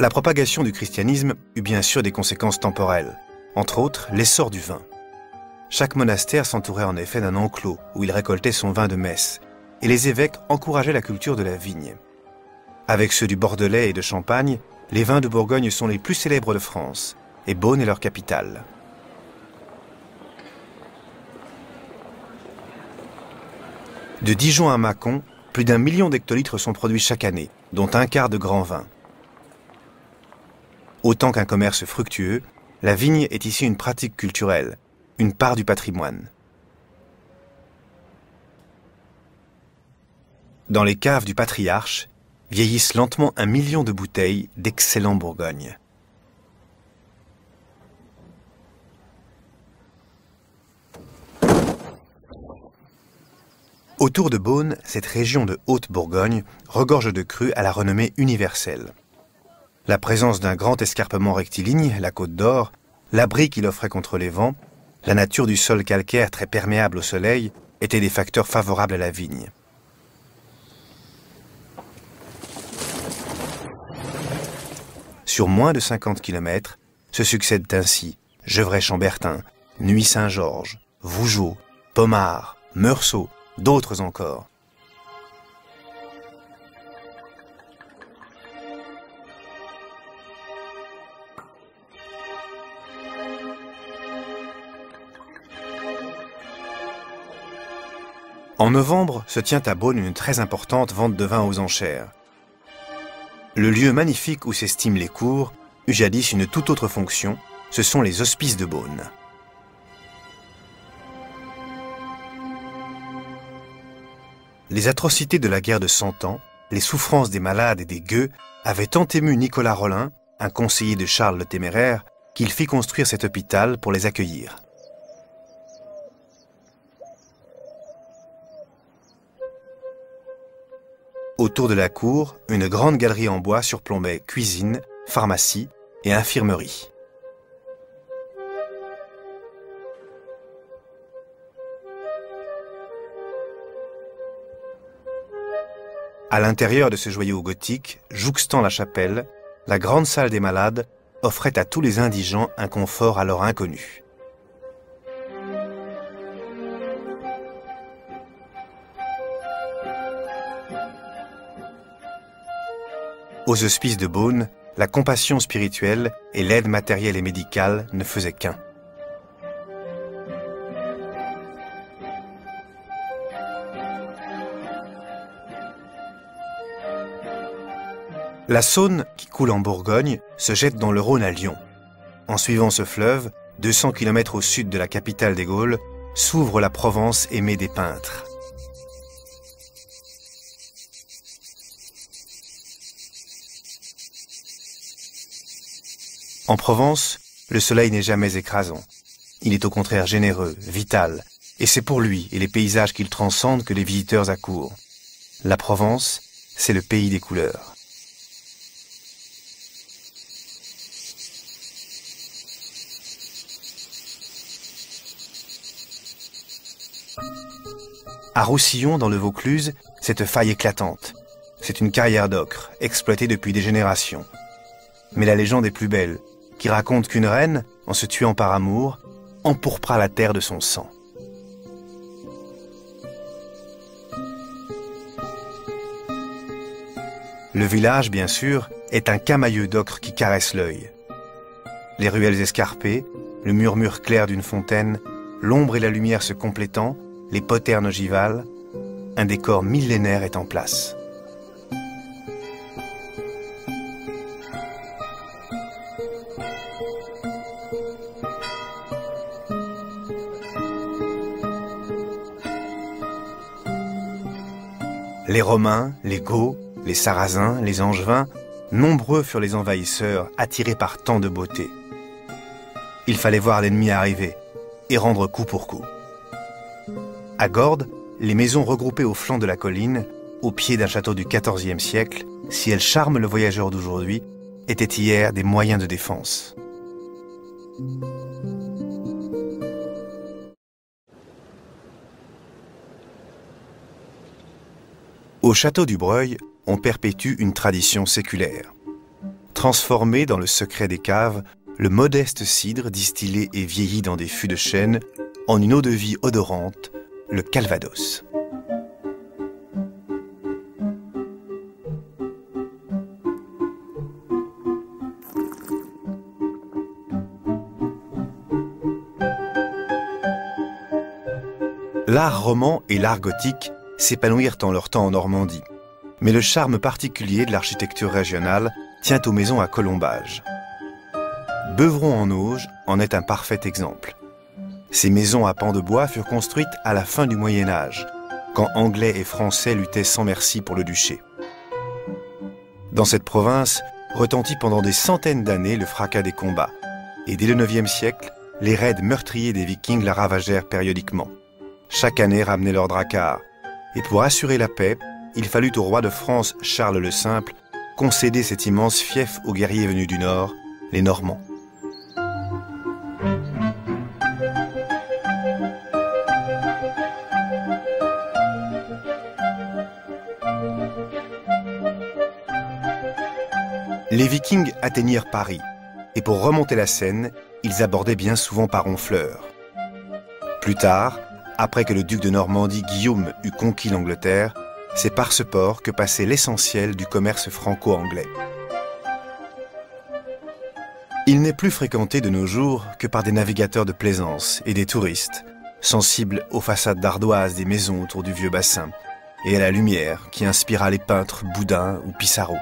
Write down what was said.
La propagation du christianisme eut bien sûr des conséquences temporelles, entre autres l'essor du vin. Chaque monastère s'entourait en effet d'un enclos où il récoltait son vin de messe, et les évêques encourageaient la culture de la vigne. Avec ceux du Bordelais et de Champagne, les vins de Bourgogne sont les plus célèbres de France, et Beaune est leur capitale. De Dijon à Mâcon, plus d'1 million d'hectolitres sont produits chaque année, dont un quart de grands vins. Autant qu'un commerce fructueux, la vigne est ici une pratique culturelle, une part du patrimoine. Dans les caves du patriarche, vieillissent lentement 1 million de bouteilles d'excellent Bourgogne. Autour de Beaune, cette région de Haute-Bourgogne regorge de crus à la renommée universelle. La présence d'un grand escarpement rectiligne, la Côte d'Or, l'abri qu'il offrait contre les vents, la nature du sol calcaire très perméable au soleil étaient des facteurs favorables à la vigne. Sur moins de 50 km, se succèdent ainsi Gevrey-Chambertin, Nuits-Saint-Georges, Vougeot, Pommard, Meursault, d'autres encore. En novembre se tient à Beaune une très importante vente de vin aux enchères. Le lieu magnifique où s'estiment les cours eut jadis une toute autre fonction, ce sont les hospices de Beaune. Les atrocités de la guerre de 100 ans, les souffrances des malades et des gueux avaient tant ému Nicolas Rolin, un conseiller de Charles le Téméraire, qu'il fit construire cet hôpital pour les accueillir. Autour de la cour, une grande galerie en bois surplombait cuisine, pharmacie et infirmerie. À l'intérieur de ce joyau gothique, jouxtant la chapelle, la grande salle des malades offrait à tous les indigents un confort alors inconnu. Aux hospices de Beaune, la compassion spirituelle et l'aide matérielle et médicale ne faisaient qu'un. La Saône, qui coule en Bourgogne, se jette dans le Rhône à Lyon. En suivant ce fleuve, 200 km au sud de la capitale des Gaules, s'ouvre la Provence aimée des peintres. En Provence, le soleil n'est jamais écrasant. Il est au contraire généreux, vital, et c'est pour lui et les paysages qu'il transcende que les visiteurs accourent. La Provence, c'est le pays des couleurs. À Roussillon, dans le Vaucluse, cette faille éclatante. C'est une carrière d'ocre, exploitée depuis des générations. Mais la légende est plus belle, qui raconte qu'une reine, en se tuant par amour, empourpra la terre de son sang. Le village, bien sûr, est un camailleux d'ocre qui caresse l'œil. Les ruelles escarpées, le murmure clair d'une fontaine, l'ombre et la lumière se complétant, les poternes ogivales, un décor millénaire est en place. Les Romains, les Goths, les Sarrasins, les Angevins, nombreux furent les envahisseurs attirés par tant de beauté. Il fallait voir l'ennemi arriver et rendre coup pour coup. À Gordes, les maisons regroupées au flanc de la colline, au pied d'un château du XIVe siècle, si elles charment le voyageur d'aujourd'hui, étaient hier des moyens de défense. Au château du Breuil, on perpétue une tradition séculaire. transformer dans le secret des caves le modeste cidre distillé et vieilli dans des fûts de chêne en une eau-de-vie odorante, le Calvados. L'art roman et l'art gothique s'épanouirent en leur temps en Normandie, mais le charme particulier de l'architecture régionale tient aux maisons à colombages. Beuvron-en-Auge en est un parfait exemple. Ces maisons à pans de bois furent construites à la fin du Moyen-Âge, quand Anglais et Français luttaient sans merci pour le duché. Dans cette province retentit pendant des centaines d'années le fracas des combats, et dès le IXe siècle, les raids meurtriers des Vikings la ravagèrent périodiquement. Chaque année ramenait leur dracard, et pour assurer la paix, il fallut au roi de France Charles le Simple concéder cet immense fief aux guerriers venus du Nord, les Normands. Les Vikings atteignirent Paris, et pour remonter la Seine, ils abordaient bien souvent par Honfleur. Plus tard, après que le duc de Normandie Guillaume eut conquis l'Angleterre, c'est par ce port que passait l'essentiel du commerce franco-anglais. Il n'est plus fréquenté de nos jours que par des navigateurs de plaisance et des touristes, sensibles aux façades d'ardoise des maisons autour du vieux bassin, et à la lumière qui inspira les peintres Boudin ou Pissarro.